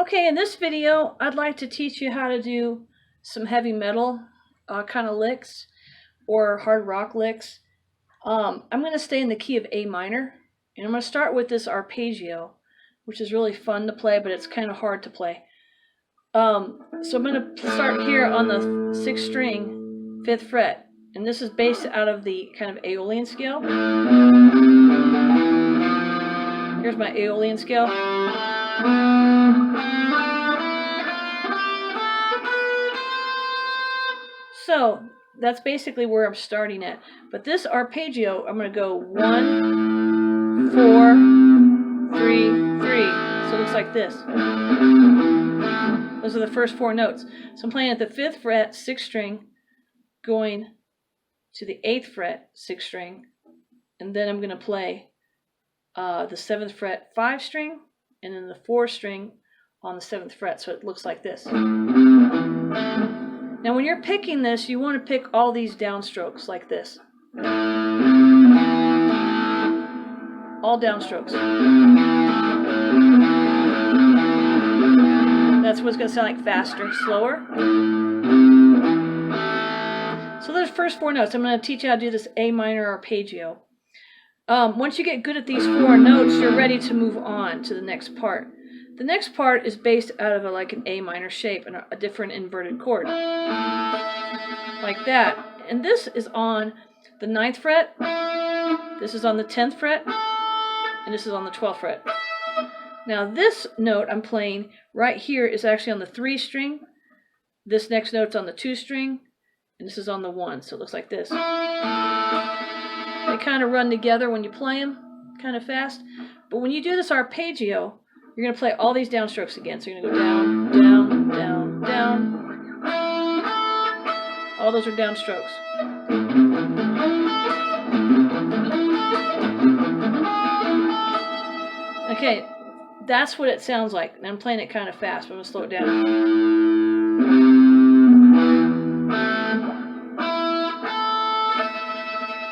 Okay, in this video, I'd like to teach you how to do some heavy metal kind of licks or hard rock licks. I'm going to stay in the key of A minor, and I'm going to start with this arpeggio, which is really fun to play, but it's kind of hard to play. So I'm going to start here on the 6th string, 5th fret, and this is based out of the kind of Aeolian scale. Here's my Aeolian scale. So that's basically where I'm starting at. But this arpeggio, I'm going to go 1, 4, 3, 3. So it looks like this. Those are the first 4 notes. So I'm playing at the 5th fret, 6th string, going to the 8th fret, 6th string, and then I'm going to play the 7th fret, 5th string, and then the 4th string on the 7th fret. So it looks like this. Now when you're picking this, you want to pick all these downstrokes like this. All downstrokes. That's what's going to sound like faster, slower. So those first 4 notes, I'm going to teach you how to do this A minor arpeggio. Once you get good at these 4 notes, you're ready to move on to the next part. The next part is based out of like an A minor shape and a different inverted chord. Like that. And this is on the 9th fret, this is on the 10th fret, and this is on the 12th fret. Now this note I'm playing right here is actually on the 3 string, this next note's on the 2 string, and this is on the 1, so it looks like this. They kind of run together when you play them, kind of fast. But when you do this arpeggio, you're going to play all these downstrokes again. So you're going to go down, down, down, down. All those are downstrokes. Okay, that's what it sounds like. And I'm playing it kind of fast, but I'm going to slow it down.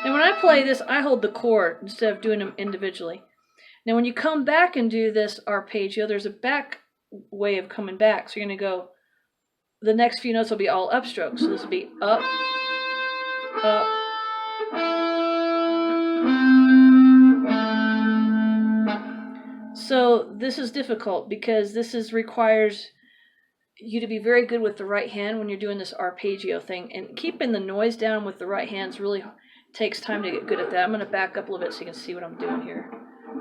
And when I play this, I hold the chord instead of doing them individually. Now when you come back and do this arpeggio, there's a back way of coming back. So you're going to go, the next few notes will be all upstrokes. So this will be up, up. So this is difficult because this requires you to be very good with the right hand when you're doing this arpeggio thing. And keeping the noise down with the right hands really takes time to get good at that. I'm going to back up a little bit so you can see what I'm doing here.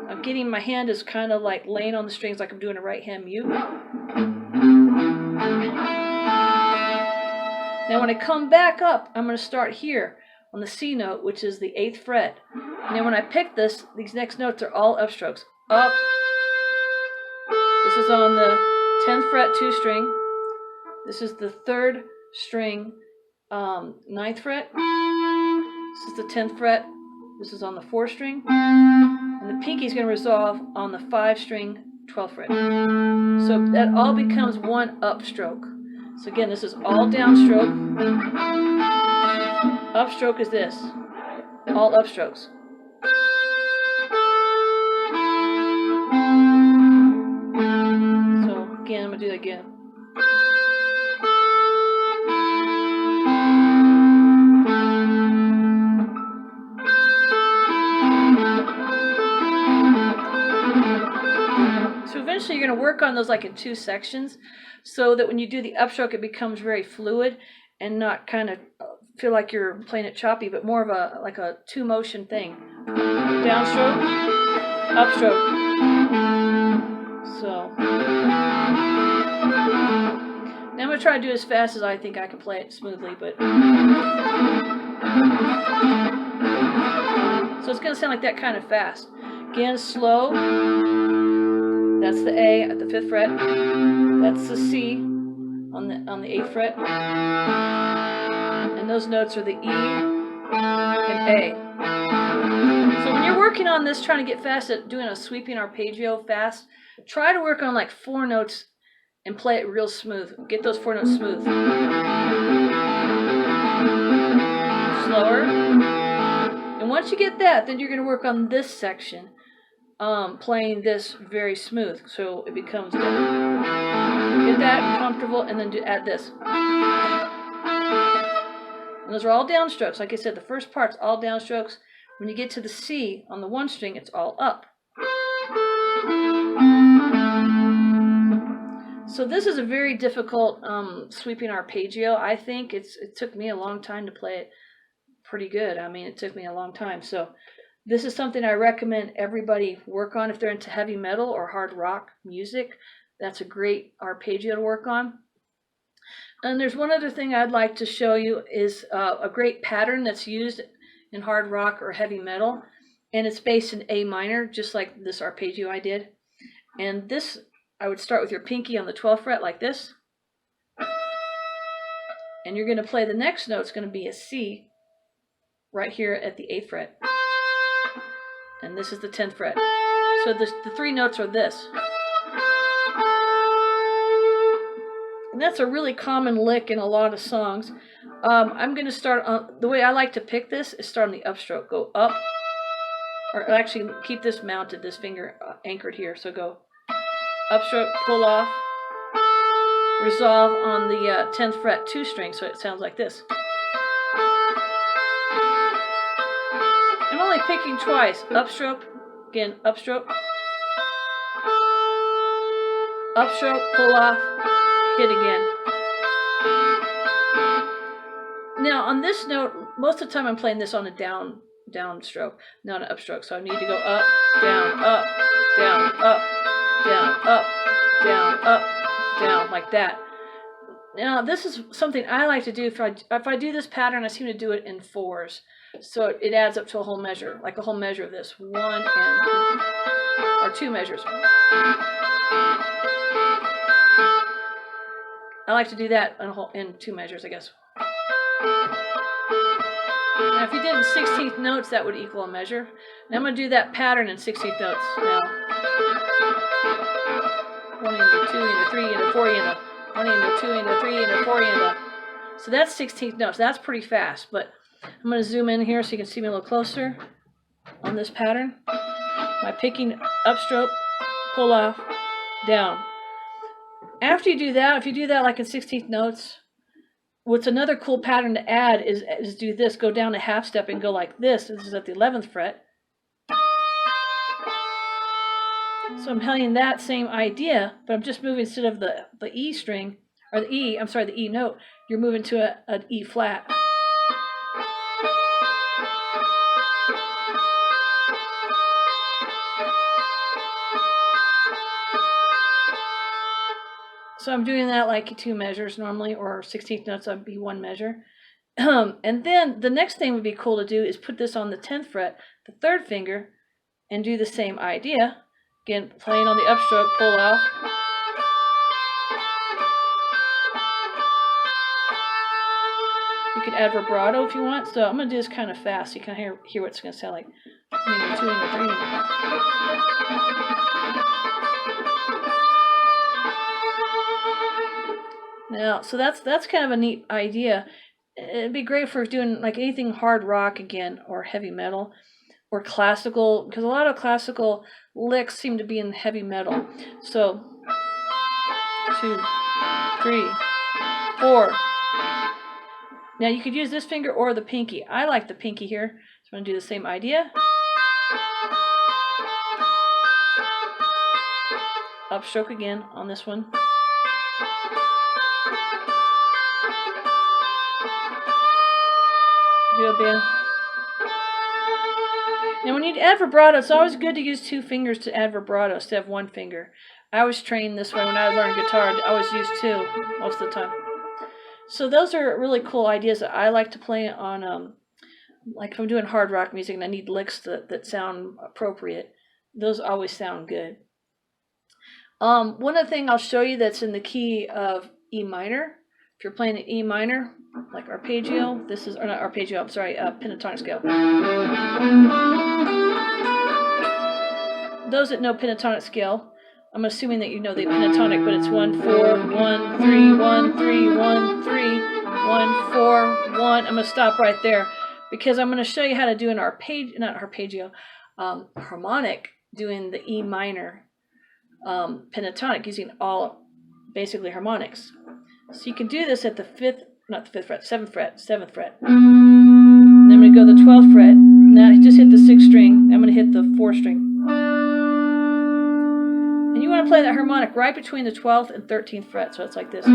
I'm getting my hand is kind of like laying on the strings like I'm doing a right hand mute. Now when I come back up, I'm going to start here on the C note, which is the 8th fret. And then when I pick this, these next notes are all upstrokes. Up. This is on the 10th fret 2 string. This is the 3rd string 9th fret. This is the 10th fret. This is on the 4th string. And the pinky is going to resolve on the 5 string 12th fret. So that all becomes one upstroke. So again, this is all downstroke. Upstroke is this. All upstrokes. So again, I'm going to do that again. Eventually you're going to work on those like in 2 sections so that when you do the upstroke it becomes very fluid and not kind of feel like you're playing it choppy, but more of a like a 2 motion thing. Downstroke, upstroke. So now I'm going to try to do it as fast as I think I can play it smoothly, but so it's going to sound like that kind of fast. Again, slow. That's the A at the 5th fret. That's the C on the 8th fret. And those notes are the E and A. So when you're working on this, trying to get fast at doing a sweeping arpeggio fast, try to work on like 4 notes and play it real smooth. Get those 4 notes smooth. Slower. And once you get that, then you're going to work on this section. Playing this very smooth, so it becomes Get that comfortable, and then add this. And those are all downstrokes. Like I said, the first part's all downstrokes. When you get to the C on the one string, it's all up. So this is a very difficult sweeping arpeggio. I think it took me a long time to play it pretty good. I mean, it took me a long time. So this is something I recommend everybody work on if they're into heavy metal or hard rock music. That's a great arpeggio to work on. And there's one other thing I'd like to show you is a great pattern that's used in hard rock or heavy metal. And it's based in A minor, just like this arpeggio I did. And this, I would start with your pinky on the 12th fret like this. And you're going to play the next note. It's going to be a C right here at the 8th fret. And this is the 10th fret. So the three notes are this. And that's a really common lick in a lot of songs. I'm going to start on, the way I like to pick this is start on the upstroke. Go up, or actually keep this mounted, this finger anchored here. So go upstroke, pull off, resolve on the 10th fret 2 string, so it sounds like this. I'm only picking twice. Upstroke, again, upstroke, pull off, hit again. Now on this note, most of the time I'm playing this on a down stroke, not an upstroke. So I need to go up, down, up, down, up, down, up, down, up, down, like that. Now this is something I like to do. If I do this pattern, I seem to do it in 4s. So it adds up to a whole measure, like a whole measure of this. 1 and 2, or 2 measures. I like to do that in 2 measures, I guess. Now, if you did in 16th notes, that would equal a measure. Now I'm going to do that pattern in 16th notes now. 1 into 2 into 3 into 4 into 1 into 2 into 3 into 4 into. So that's 16th notes. That's pretty fast, but I'm going to zoom in here so you can see me a little closer on this pattern. My picking upstroke, pull off, down. After you do that, if you do that like in 16th notes, what's another cool pattern to add is do this. Go down a half step and go like this. This is at the 11th fret. So I'm playing that same idea, but I'm just moving instead of the E string, or the E note, you're moving to an E flat. So I'm doing that like 2 measures normally, or 16th notes, that'd be 1 measure. And then the next thing would be cool to do is put this on the 10th fret, the 3rd finger, and do the same idea. Again, playing on the upstroke, pull off. You can add vibrato if you want. So I'm going to do this kind of fast so you can hear what it's going to sound like. 1 into 2 into 3 into. Now, so that's kind of a neat idea. It'd be great for doing like anything hard rock again, or heavy metal, or classical, because a lot of classical licks seem to be in heavy metal. So 2, 3, 4. Now you could use this finger or the pinky. I like the pinky here, so I'm going to do the same idea. Upstroke again on this one. Do a bit. Now when you add vibrato, it's always good to use 2 fingers to add vibrato instead of 1 finger. I was trained this way when I learned guitar. I always used 2 most of the time. So those are really cool ideas that I like to play on, like if I'm doing hard rock music and I need licks that sound appropriate. Those always sound good. One other thing I'll show you that's in the key of E minor. If you're playing an E minor, like arpeggio, this is, or not arpeggio, I'm sorry, pentatonic scale. Those that know pentatonic scale, I'm assuming that you know the pentatonic, but it's 1, 4, 1, 3, 1, 3, 1, 3, 1, 4, 1. I'm going to stop right there because I'm going to show you how to do an harmonic, doing the E minor pentatonic using all basically harmonics. So you can do this at the 5th, not the 5th fret, 7th fret, 7th fret. And then I'm going to go to the 12th fret. Now I just hit the 6th string. I'm going to hit the 4th string. And you want to play that harmonic right between the 12th and 13th fret. So it's like this. Like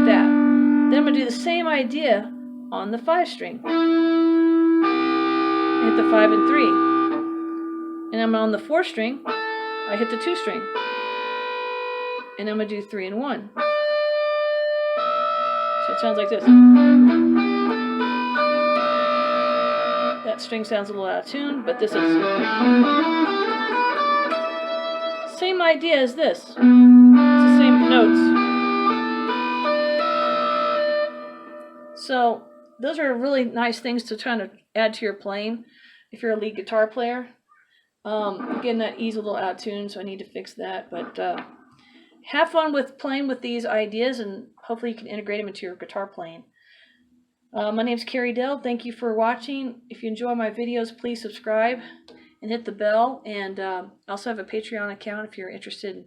that. Then I'm going to do the same idea on the 5th string. I hit the 5 and 3. And I'm on the 4th string. I hit the 2 string. And I'm going to do 3 and 1. So it sounds like this. That string sounds a little out of tune, but this is same idea as this. It's the same notes. So those are really nice things to try to add to your playing if you're a lead guitar player. Again, that E's a little out of tune, so I need to fix that. But have fun with playing with these ideas, and hopefully you can integrate them into your guitar playing. My name's Cari Dell. Thank you for watching. If you enjoy my videos, please subscribe and hit the bell. And I also have a Patreon account if you're interested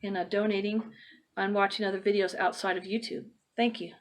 in donating and watching other videos outside of YouTube. Thank you.